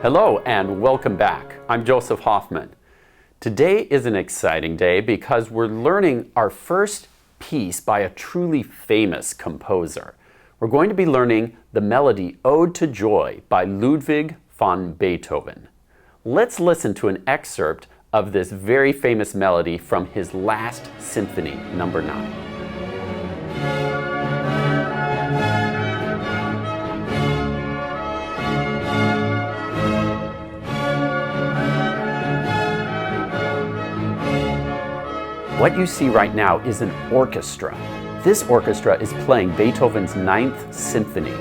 Hello and welcome back. I'm Joseph Hoffman. Today is an exciting day because we're learning our first piece by a truly famous composer. We're going to be learning the melody Ode to Joy by Ludwig van Beethoven. Let's listen to an excerpt of this very famous melody from his last symphony, number 9. What you see right now is an orchestra. This orchestra is playing Beethoven's 9th Symphony.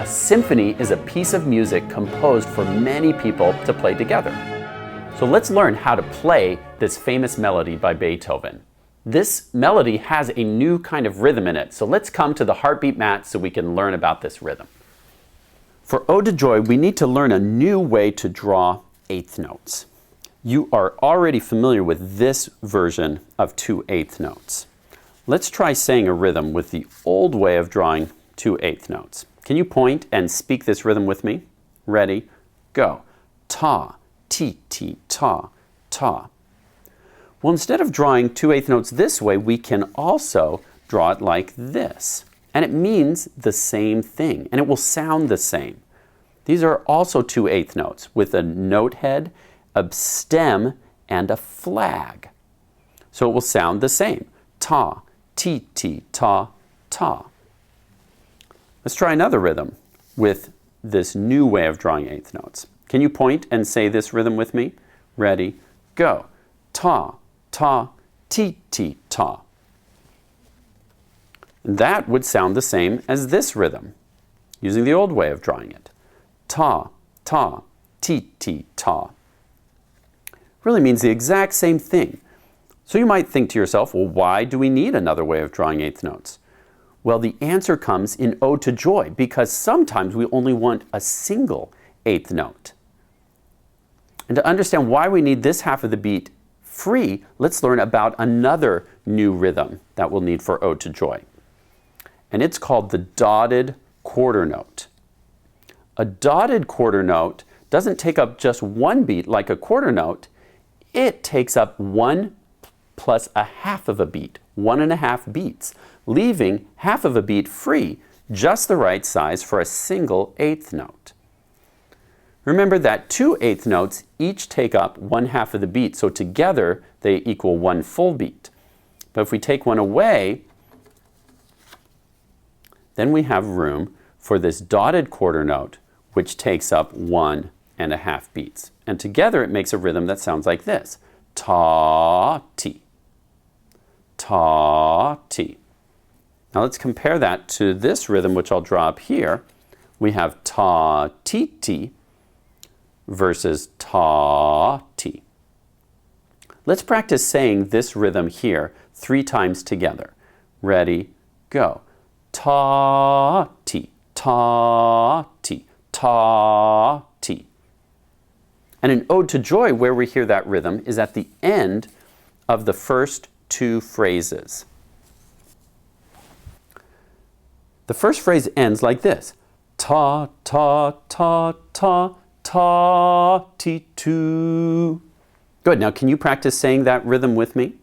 A symphony is a piece of music composed for many people to play together. So let's learn how to play this famous melody by Beethoven. This melody has a new kind of rhythm in it, so let's come to the heartbeat mat so we can learn about this rhythm. For Ode to Joy, we need to learn a new way to draw eighth notes. You are already familiar with this version of 2/8 notes. Let's try saying a rhythm with the old way of drawing 2/8 notes. Can you point and speak this rhythm with me? Ready? Go. Ta, ti, ti, ta, ta. Well, instead of drawing 2/8 notes this way, we can also draw it like this. And it means the same thing, and it will sound the same. These are also 2/8 notes with a note head, a stem, and a flag. So it will sound the same. Ta, ti, ti, ta, ta. Let's try another rhythm with this new way of drawing eighth notes. Can you point and say this rhythm with me? Ready, go. Ta, ta, ti, ti, ta. And that would sound the same as this rhythm, using the old way of drawing it. Ta, ta, ti, ti, ta. Really means the exact same thing. So you might think to yourself, well, why do we need another way of drawing eighth notes? Well, the answer comes in Ode to Joy, because sometimes we only want a single eighth note. And to understand why we need this half of the beat free, let's learn about another new rhythm that we'll need for Ode to Joy. And it's called the dotted quarter note. A dotted quarter note doesn't take up just one beat like a quarter note. It takes up 1 plus a half of a beat, 1.5 beats, leaving half of a beat free, just the right size for a single eighth note. Remember that 2 eighth notes each take up 1/2 of the beat, so together they equal 1 full beat. But if we take one away, then we have room for this dotted quarter note, which takes up 1.5 beats. And together it makes a rhythm that sounds like this. Ta, ti. Ta, ti. Now let's compare that to this rhythm, which I'll draw up here. We have ta, ti, ti versus ta, ti. Let's practice saying this rhythm here 3 times together. Ready, go. Ta, ti, ta, ti, ta, ti. And in Ode to Joy, where we hear that rhythm is at the end of the first 2 phrases. The first phrase ends like this. Ta, ta, ta, ta, ta, ti, tu. Good. Now can you practice saying that rhythm with me?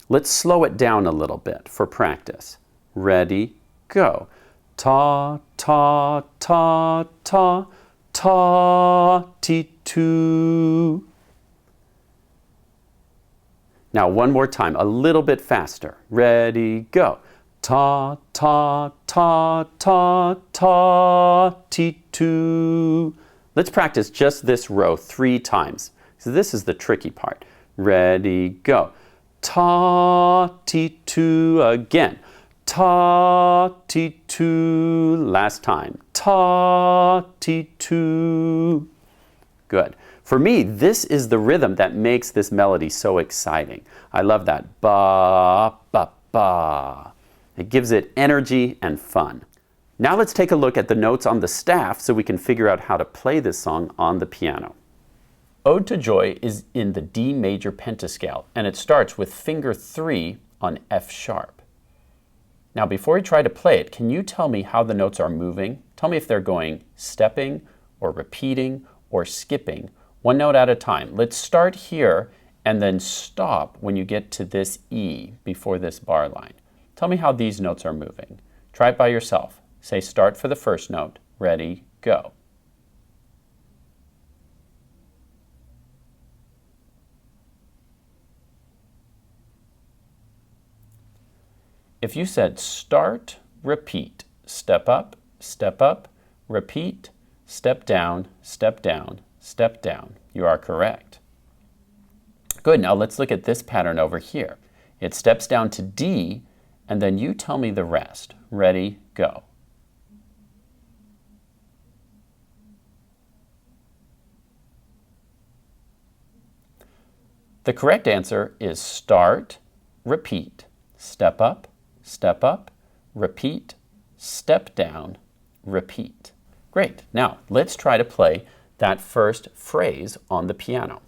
Let's slow it down a little bit for practice. Ready, go. Ta, ta, ta, ta, ta, ti, tu. Now one more time, a little bit faster. Ready, go. Ta, ta, ta, ta, ta, ti, tu. Let's practice just this row 3 times. So this is the tricky part. Ready, go. Ta, ti, tu. Again. Ta, ti, tu. Last time. Ta, ti, tu. Good. For me, this is the rhythm that makes this melody so exciting. I love that. Ba, ba, ba. It gives it energy and fun. Now let's take a look at the notes on the staff so we can figure out how to play this song on the piano. Ode to Joy is in the D major pentascale, and it starts with finger 3 on F sharp. Now before we try to play it, can you tell me how the notes are moving? Tell me if they're going stepping or repeating or skipping, one note at a time. Let's start here and then stop when you get to this E before this bar line. Tell me how these notes are moving. Try it by yourself. Say start for the first note. Ready, go. If you said start, repeat, step up, repeat, step down, step down, step down, you are correct. Good, now let's look at this pattern over here. It steps down to D, and then you tell me the rest. Ready, go. The correct answer is start, repeat, step up, repeat, step down, repeat. Great. Now, let's try to play that first phrase on the piano.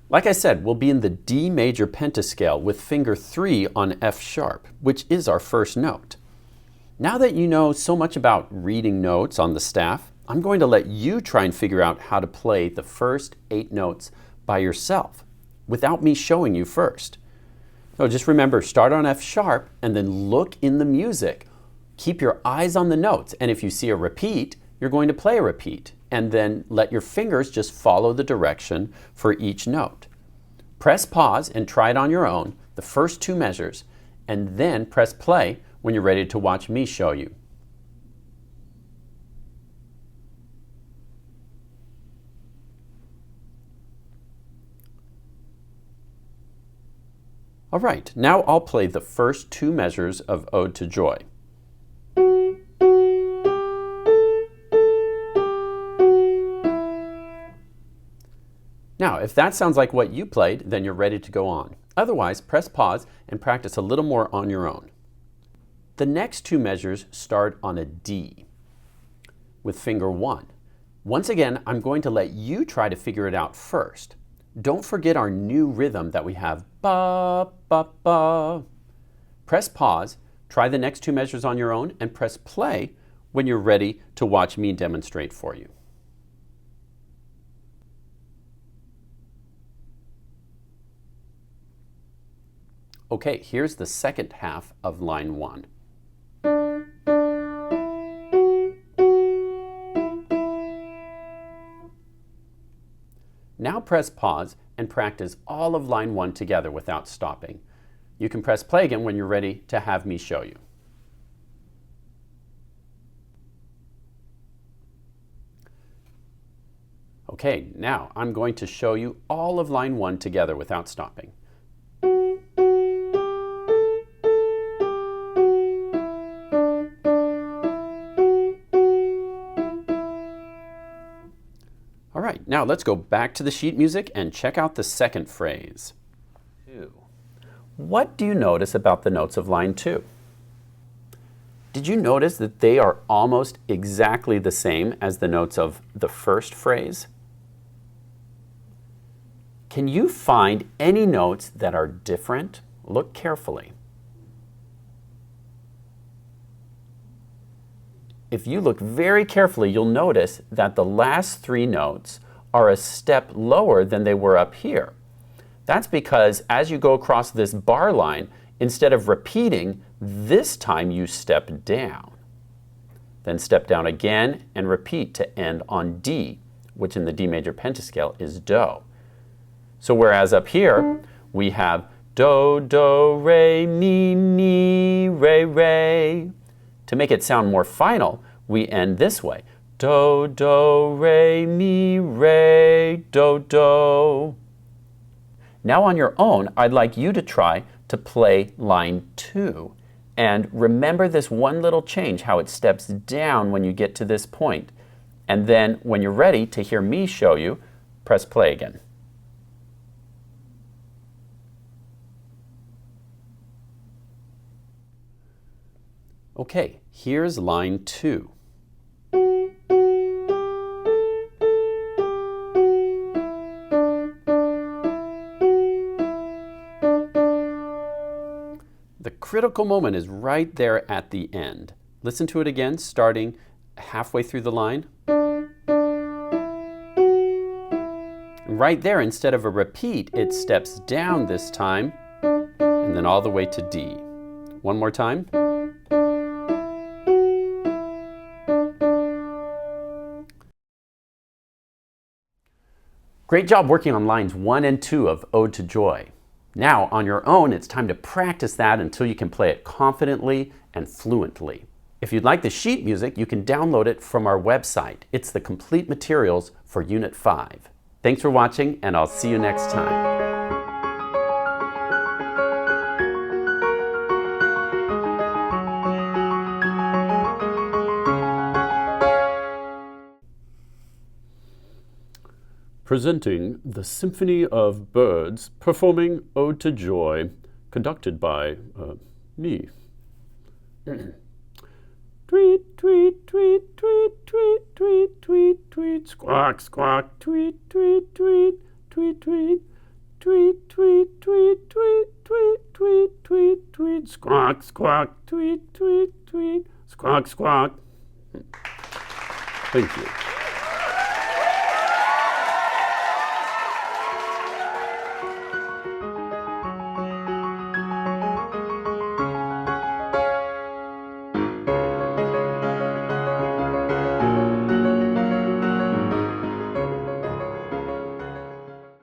Like I said, we'll be in the D major pentascale with finger 3 on F sharp, which is our first note. Now that you know so much about reading notes on the staff, I'm going to let you try and figure out how to play the first 8 notes by yourself, without me showing you first. So just remember, start on F sharp and then look in the music. Keep your eyes on the notes, and if you see a repeat, you're going to play a repeat, and then let your fingers just follow the direction for each note. Press pause and try it on your own, the first 2 measures, and then press play when you're ready to watch me show you. All right, now I'll play the first 2 measures of Ode to Joy. Now, if that sounds like what you played, then you're ready to go on. Otherwise, press pause and practice a little more on your own. The next 2 measures start on a D with finger 1. Once again, I'm going to let you try to figure it out first. Don't forget our new rhythm that we have, ba, ba, ba. Press pause, try the next 2 measures on your own, and press play when you're ready to watch me demonstrate for you. Okay, here's the second half of line 1. Now press pause and practice all of line 1 together without stopping. You can press play again when you're ready to have me show you. Okay, now I'm going to show you all of line 1 together without stopping. All right, now let's go back to the sheet music and check out the second phrase. 2. What do you notice about the notes of line 2? Did you notice that they are almost exactly the same as the notes of the first phrase? Can you find any notes that are different? Look carefully. If you look very carefully, you'll notice that the last 3 notes are a step lower than they were up here. That's because as you go across this bar line, instead of repeating, this time you step down. Then step down again and repeat to end on D, which in the D major pentascale is Do. So whereas up here we have Do, Do, Re, Mi, Re, Re. To make it sound more final, we end this way. Do, Do, Re, Mi, Re, Do, Do. Now on your own, I'd like you to try to play line 2. And remember this one little change, how it steps down when you get to this point. And then when you're ready to hear me show you, press play again. Okay, here's line 2. The critical moment is right there at the end. Listen to it again, starting halfway through the line. Right there, instead of a repeat, it steps down this time, and then all the way to D. One more time. Great job working on lines 1 and 2 of Ode to Joy. Now, on your own, it's time to practice that until you can play it confidently and fluently. If you'd like the sheet music, you can download it from our website. It's the complete materials for Unit 5. Thanks for watching, and I'll see you next time. Presenting the Symphony of Birds performing Ode to Joy, conducted by me. Tweet, tweet, tweet, tweet, tweet, tweet, tweet, tweet, squawk, squawk, tweet, tweet, tweet, tweet, tweet, tweet, tweet, tweet, tweet, tweet, tweet, tweet, tweet, squawk, squawk, tweet, tweet, tweet, squawk, squawk. Thank you.